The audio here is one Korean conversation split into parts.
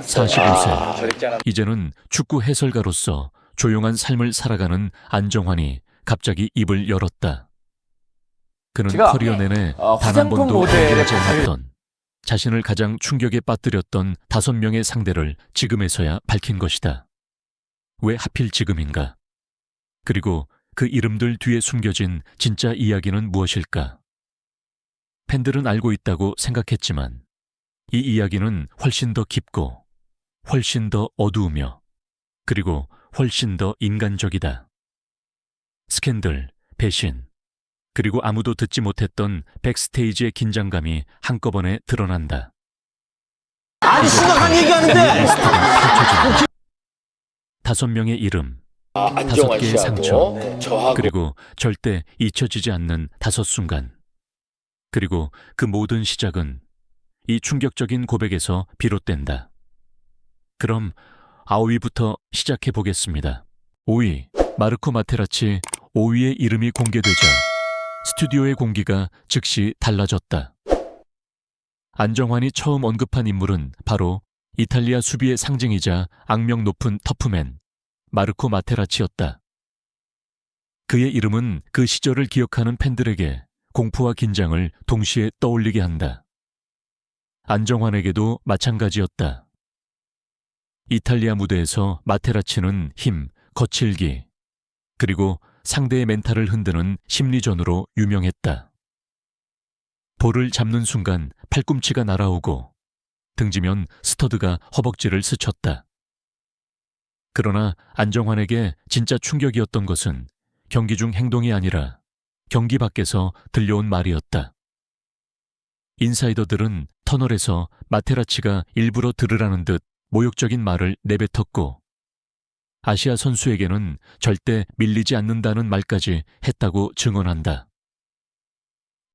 45세. 이제는 축구 해설가로서 조용한 삶을 살아가는 안정환이 갑자기 입을 열었다. 그는 커리어 내내 단 한 화장품 번도 모델의 공개하지 않았던 자신을 가장 충격에 빠뜨렸던 5명의 상대를 지금에서야 밝힌 것이다. 왜 하필 지금인가? 그리고 그 이름들 뒤에 숨겨진 진짜 이야기는 무엇일까? 팬들은 알고 있다고 생각했지만 이 이야기는 훨씬 더 깊고 훨씬 더 어두우며 그리고 훨씬 더 인간적이다. 스캔들, 배신, 그리고 아무도 듣지 못했던 백스테이지의 긴장감이 한꺼번에 드러난다. 아니 심각한 얘기하는데. 5명의 이름, 안정환 5개의 상처, 씨하고 저하고 그리고 절대 잊혀지지 않는 5순간. 그리고 그 모든 시작은 이 충격적인 고백에서 비롯된다. 그럼 9위부터 시작해 보겠습니다. 5위, 마르코 마테라치. 5위의 이름이 공개되자 스튜디오의 공기가 즉시 달라졌다. 안정환이 처음 언급한 인물은 바로 이탈리아 수비의 상징이자 악명 높은 터프맨 마르코 마테라치였다. 그의 이름은 그 시절을 기억하는 팬들에게 공포와 긴장을 동시에 떠올리게 한다. 안정환에게도 마찬가지였다. 이탈리아 무대에서 마테라치는 힘, 거칠기, 그리고 상대의 멘탈을 흔드는 심리전으로 유명했다. 볼을 잡는 순간 팔꿈치가 날아오고 등지면 스터드가 허벅지를 스쳤다. 그러나 안정환에게 진짜 충격이었던 것은 경기 중 행동이 아니라 경기 밖에서 들려온 말이었다. 인사이더들은 터널에서 마테라치가 일부러 들으라는 듯 모욕적인 말을 내뱉었고 아시아 선수에게는 절대 밀리지 않는다는 말까지 했다고 증언한다.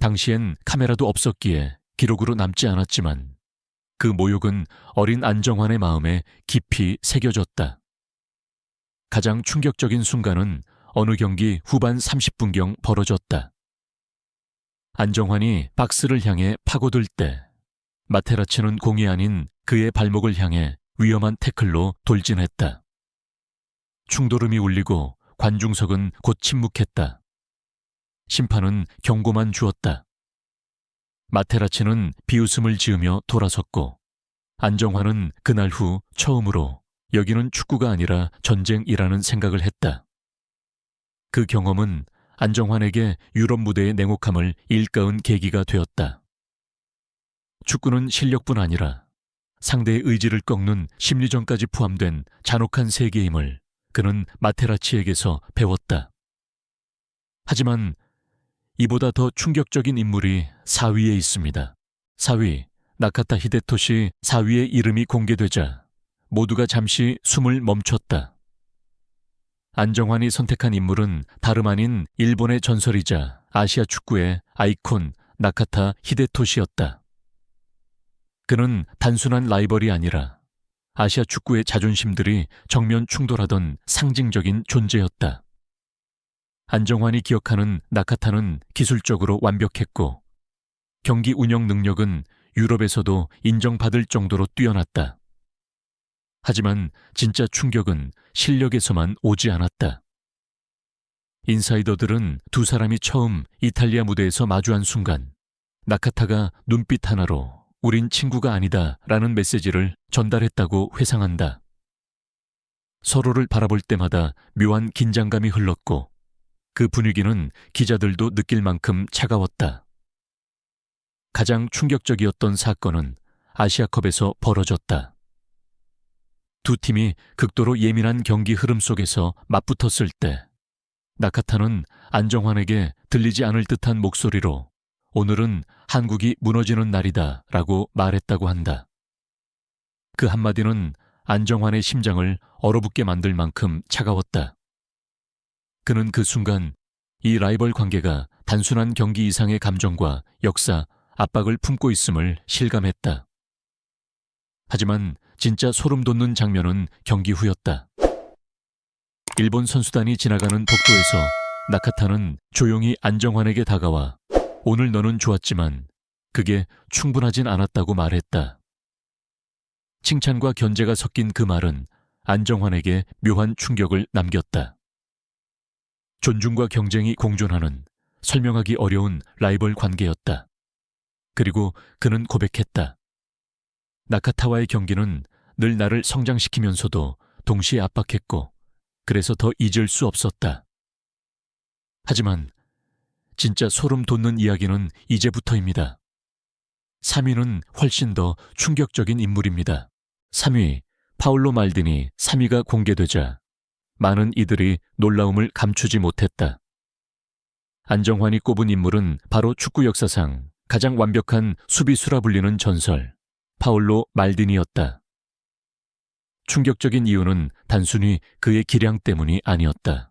당시엔 카메라도 없었기에 기록으로 남지 않았지만 그 모욕은 어린 안정환의 마음에 깊이 새겨졌다. 가장 충격적인 순간은 어느 경기 후반 30분경 벌어졌다. 안정환이 박스를 향해 파고들 때 마테라치는 공이 아닌 그의 발목을 향해 위험한 태클로 돌진했다. 충돌음이 울리고 관중석은 곧 침묵했다. 심판은 경고만 주었다. 마테라치는 비웃음을 지으며 돌아섰고 안정환은 그날 후 처음으로 여기는 축구가 아니라 전쟁이라는 생각을 했다. 그 경험은 안정환에게 유럽 무대의 냉혹함을 일깨운 계기가 되었다. 축구는 실력뿐 아니라 상대의 의지를 꺾는 심리전까지 포함된 잔혹한 세계임을 그는 마테라치에게서 배웠다. 하지만 이보다 더 충격적인 인물이 4위에 있습니다. 4위, 나카타 히데토시. 4위의 이름이 공개되자 모두가 잠시 숨을 멈췄다. 안정환이 선택한 인물은 다름 아닌 일본의 전설이자 아시아 축구의 아이콘 나카타 히데토시였다. 그는 단순한 라이벌이 아니라 아시아 축구의 자존심들이 정면 충돌하던 상징적인 존재였다. 안정환이 기억하는 나카타는 기술적으로 완벽했고 경기 운영 능력은 유럽에서도 인정받을 정도로 뛰어났다. 하지만 진짜 충격은 실력에서만 오지 않았다. 인사이더들은 두 사람이 처음 이탈리아 무대에서 마주한 순간 나카타가 눈빛 하나로 우린 친구가 아니다 라는 메시지를 전달했다고 회상한다. 서로를 바라볼 때마다 묘한 긴장감이 흘렀고 그 분위기는 기자들도 느낄 만큼 차가웠다. 가장 충격적이었던 사건은 아시아컵에서 벌어졌다. 두 팀이 극도로 예민한 경기 흐름 속에서 맞붙었을 때 나카타는 안정환에게 들리지 않을 듯한 목소리로 오늘은 한국이 무너지는 날이다 라고 말했다고 한다. 그 한마디는 안정환의 심장을 얼어붙게 만들 만큼 차가웠다. 그는 그 순간 이 라이벌 관계가 단순한 경기 이상의 감정과 역사, 압박을 품고 있음을 실감했다. 하지만 진짜 소름 돋는 장면은 경기 후였다. 일본 선수단이 지나가는 복도에서 나카타는 조용히 안정환에게 다가와 오늘 너는 좋았지만 그게 충분하진 않았다고 말했다. 칭찬과 견제가 섞인 그 말은 안정환에게 묘한 충격을 남겼다. 존중과 경쟁이 공존하는 설명하기 어려운 라이벌 관계였다. 그리고 그는 고백했다. 나카타와의 경기는 늘 나를 성장시키면서도 동시에 압박했고 그래서 더 잊을 수 없었다. 하지만 진짜 소름 돋는 이야기는 이제부터입니다. 3위는 훨씬 더 충격적인 인물입니다. 3위 파울로 말디니 3위가 공개되자 많은 이들이 놀라움을 감추지 못했다. 안정환이 꼽은 인물은 바로 축구 역사상 가장 완벽한 수비수라 불리는 전설 파울로 말디니였다. 충격적인 이유는 단순히 그의 기량 때문이 아니었다.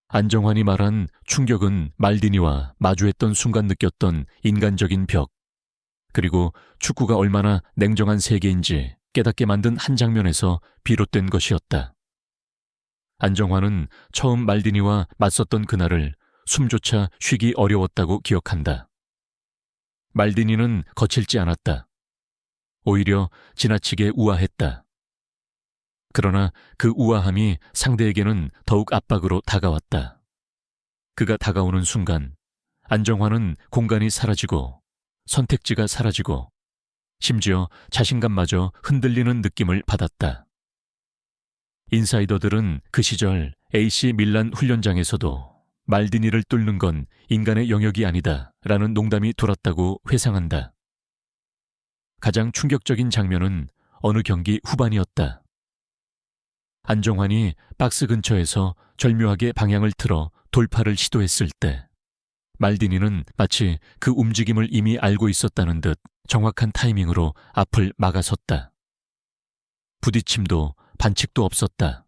안정환이 말한 충격은 말디니와 마주했던 순간 느꼈던 인간적인 벽, 그리고 축구가 얼마나 냉정한 세계인지 깨닫게 만든 한 장면에서 비롯된 것이었다. 안정환은 처음 말디니와 맞섰던 그날을 숨조차 쉬기 어려웠다고 기억한다. 말디니는 거칠지 않았다. 오히려 지나치게 우아했다. 그러나 그 우아함이 상대에게는 더욱 압박으로 다가왔다. 그가 다가오는 순간 안정환은 공간이 사라지고 선택지가 사라지고 심지어 자신감마저 흔들리는 느낌을 받았다. 인사이더들은 그 시절 AC 밀란 훈련장에서도 말디니를 뚫는 건 인간의 영역이 아니다 라는 농담이 돌았다고 회상한다. 가장 충격적인 장면은 어느 경기 후반이었다. 안정환이 박스 근처에서 절묘하게 방향을 틀어 돌파를 시도했을 때 말디니는 마치 그 움직임을 이미 알고 있었다는 듯 정확한 타이밍으로 앞을 막아섰다. 부딪힘도 반칙도 없었다.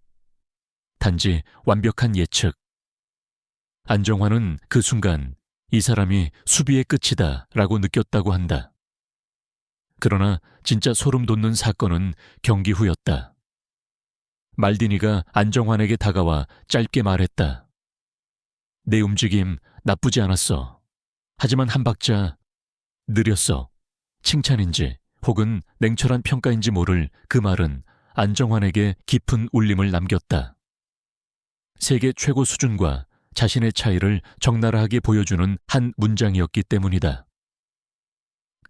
단지 완벽한 예측. 안정환은 그 순간 이 사람이 수비의 끝이다 라고 느꼈다고 한다. 그러나 진짜 소름 돋는 사건은 경기 후였다. 말디니가 안정환에게 다가와 짧게 말했다. 내 움직임 나쁘지 않았어. 하지만 한 박자 느렸어. 칭찬인지 혹은 냉철한 평가인지 모를 그 말은 안정환에게 깊은 울림을 남겼다. 세계 최고 수준과 자신의 차이를 적나라하게 보여주는 한 문장이었기 때문이다.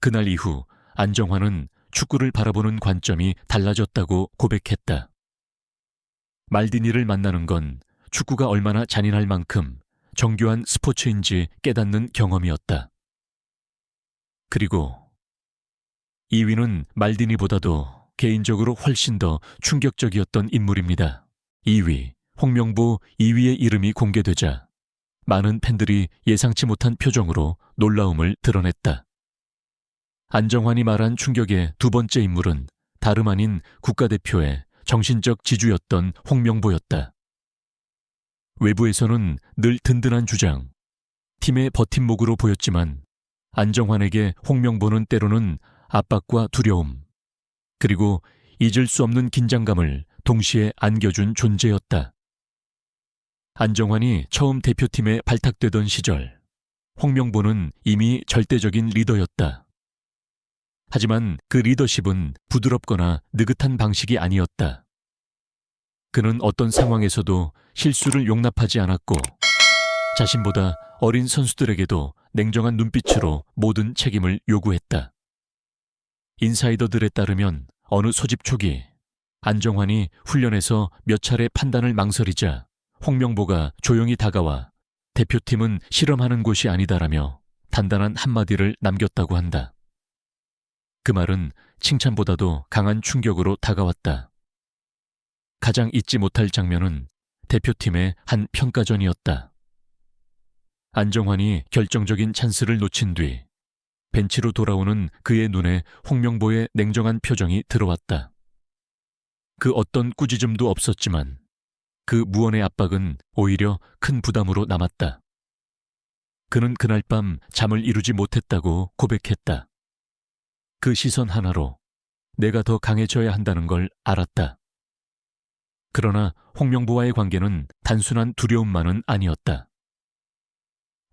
그날 이후 안정환은 축구를 바라보는 관점이 달라졌다고 고백했다. 말디니를 만나는 건 축구가 얼마나 잔인할 만큼 정교한 스포츠인지 깨닫는 경험이었다. 그리고 2위는 말디니보다도 개인적으로 훨씬 더 충격적이었던 인물입니다. 2위, 홍명보 2위의 이름이 공개되자 많은 팬들이 예상치 못한 표정으로 놀라움을 드러냈다. 안정환이 말한 충격의 두 번째 인물은 다름 아닌 국가대표의 정신적 지주였던 홍명보였다. 외부에서는 늘 든든한 주장, 팀의 버팀목으로 보였지만 안정환에게 홍명보는 때로는 압박과 두려움, 그리고 잊을 수 없는 긴장감을 동시에 안겨준 존재였다. 안정환이 처음 대표팀에 발탁되던 시절, 홍명보는 이미 절대적인 리더였다. 하지만 그 리더십은 부드럽거나 느긋한 방식이 아니었다. 그는 어떤 상황에서도 실수를 용납하지 않았고 자신보다 어린 선수들에게도 냉정한 눈빛으로 모든 책임을 요구했다. 인사이더들에 따르면 어느 소집 초기 안정환이 훈련에서 몇 차례 판단을 망설이자 홍명보가 조용히 다가와 대표팀은 실험하는 곳이 아니다라며 단단한 한마디를 남겼다고 한다. 그 말은 칭찬보다도 강한 충격으로 다가왔다. 가장 잊지 못할 장면은 대표팀의 한 평가전이었다. 안정환이 결정적인 찬스를 놓친 뒤 벤치로 돌아오는 그의 눈에 홍명보의 냉정한 표정이 들어왔다. 그 어떤 꾸짖음도 없었지만 그 무언의 압박은 오히려 큰 부담으로 남았다. 그는 그날 밤 잠을 이루지 못했다고 고백했다. 그 시선 하나로 내가 더 강해져야 한다는 걸 알았다. 그러나 홍명보와의 관계는 단순한 두려움만은 아니었다.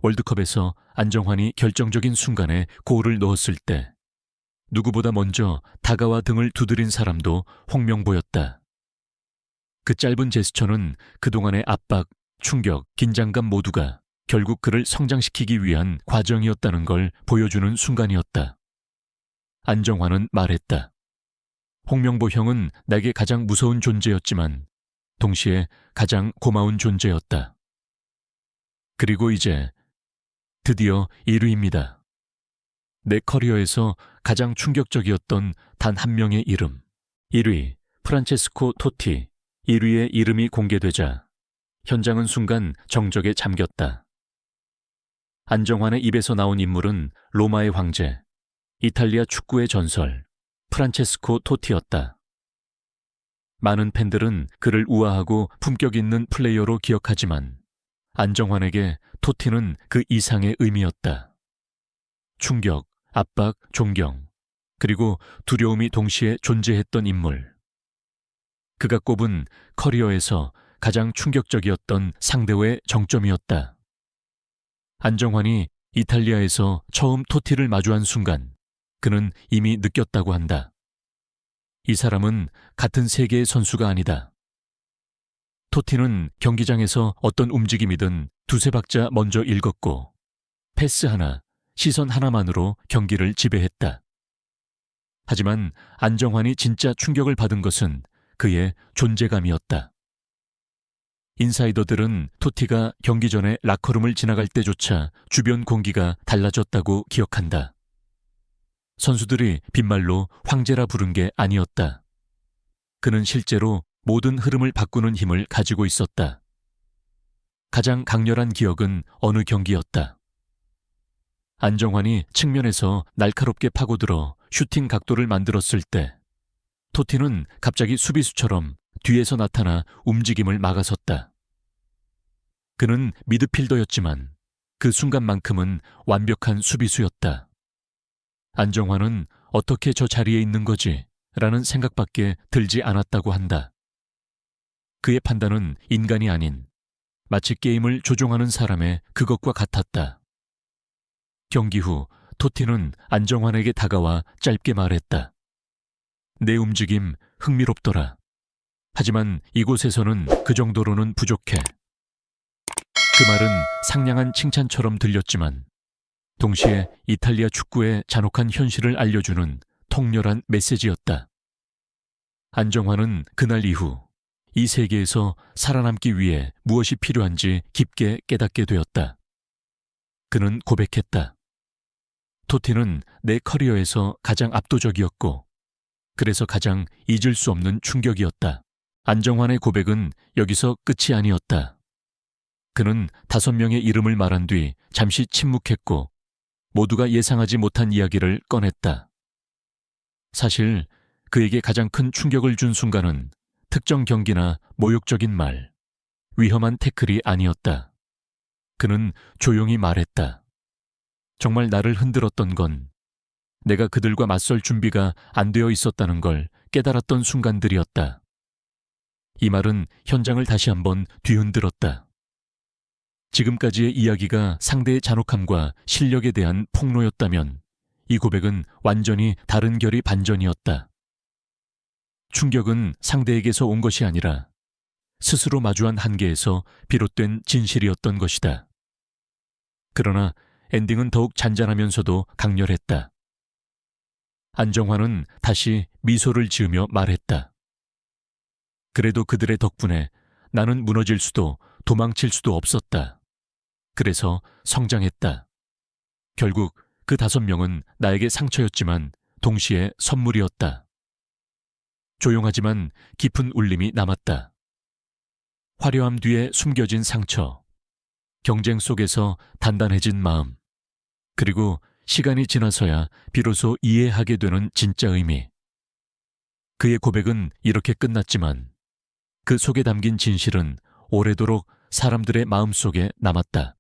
월드컵에서 안정환이 결정적인 순간에 골을 넣었을 때 누구보다 먼저 다가와 등을 두드린 사람도 홍명보였다. 그 짧은 제스처는 그동안의 압박, 충격, 긴장감 모두가 결국 그를 성장시키기 위한 과정이었다는 걸 보여주는 순간이었다. 안정환은 말했다. 홍명보 형은 내게 가장 무서운 존재였지만 동시에 가장 고마운 존재였다. 그리고 이제 드디어 1위입니다. 내 커리어에서 가장 충격적이었던 단 한 명의 이름. 1위 프란체스코 토티. 1위의 이름이 공개되자 현장은 순간 정적에 잠겼다. 안정환의 입에서 나온 인물은 로마의 황제, 이탈리아 축구의 전설, 프란체스코 토티였다. 많은 팬들은 그를 우아하고 품격 있는 플레이어로 기억하지만 안정환에게 토티는 그 이상의 의미였다. 충격, 압박, 존경, 그리고 두려움이 동시에 존재했던 인물. 그가 꼽은 커리어에서 가장 충격적이었던 상대와의 정점이었다. 안정환이 이탈리아에서 처음 토티를 마주한 순간 그는 이미 느꼈다고 한다. 이 사람은 같은 세계의 선수가 아니다. 토티는 경기장에서 어떤 움직임이든 두세 박자 먼저 읽었고 패스 하나, 시선 하나만으로 경기를 지배했다. 하지만 안정환이 진짜 충격을 받은 것은 그의 존재감이었다. 인사이더들은 토티가 경기 전에 라커룸을 지나갈 때조차 주변 공기가 달라졌다고 기억한다. 선수들이 빈말로 황제라 부른 게 아니었다. 그는 실제로 모든 흐름을 바꾸는 힘을 가지고 있었다. 가장 강렬한 기억은 어느 경기였다. 안정환이 측면에서 날카롭게 파고들어 슈팅 각도를 만들었을 때 토티는 갑자기 수비수처럼 뒤에서 나타나 움직임을 막아섰다. 그는 미드필더였지만 그 순간만큼은 완벽한 수비수였다. 안정환은 어떻게 저 자리에 있는 거지? 라는 생각밖에 들지 않았다고 한다. 그의 판단은 인간이 아닌 마치 게임을 조종하는 사람의 그것과 같았다. 경기 후 토티는 안정환에게 다가와 짧게 말했다. 내 움직임 흥미롭더라. 하지만 이곳에서는 그 정도로는 부족해. 그 말은 상냥한 칭찬처럼 들렸지만 동시에 이탈리아 축구의 잔혹한 현실을 알려주는 통렬한 메시지였다. 안정환은 그날 이후 이 세계에서 살아남기 위해 무엇이 필요한지 깊게 깨닫게 되었다. 그는 고백했다. 토티는 내 커리어에서 가장 압도적이었고 그래서 가장 잊을 수 없는 충격이었다. 안정환의 고백은 여기서 끝이 아니었다. 그는 5명의 이름을 말한 뒤 잠시 침묵했고 모두가 예상하지 못한 이야기를 꺼냈다. 사실 그에게 가장 큰 충격을 준 순간은 특정 경기나 모욕적인 말, 위험한 태클이 아니었다. 그는 조용히 말했다. 정말 나를 흔들었던 건 내가 그들과 맞설 준비가 안 되어 있었다는 걸 깨달았던 순간들이었다. 이 말은 현장을 다시 한번 뒤흔들었다. 지금까지의 이야기가 상대의 잔혹함과 실력에 대한 폭로였다면 이 고백은 완전히 다른 결의 반전이었다. 충격은 상대에게서 온 것이 아니라 스스로 마주한 한계에서 비롯된 진실이었던 것이다. 그러나 엔딩은 더욱 잔잔하면서도 강렬했다. 안정환은 다시 미소를 지으며 말했다. 그래도 그들의 덕분에 나는 무너질 수도 도망칠 수도 없었다. 그래서 성장했다. 결국 그 5명은 나에게 상처였지만 동시에 선물이었다. 조용하지만 깊은 울림이 남았다. 화려함 뒤에 숨겨진 상처, 경쟁 속에서 단단해진 마음, 그리고 시간이 지나서야 비로소 이해하게 되는 진짜 의미. 그의 고백은 이렇게 끝났지만 그 속에 담긴 진실은 오래도록 사람들의 마음속에 남았다.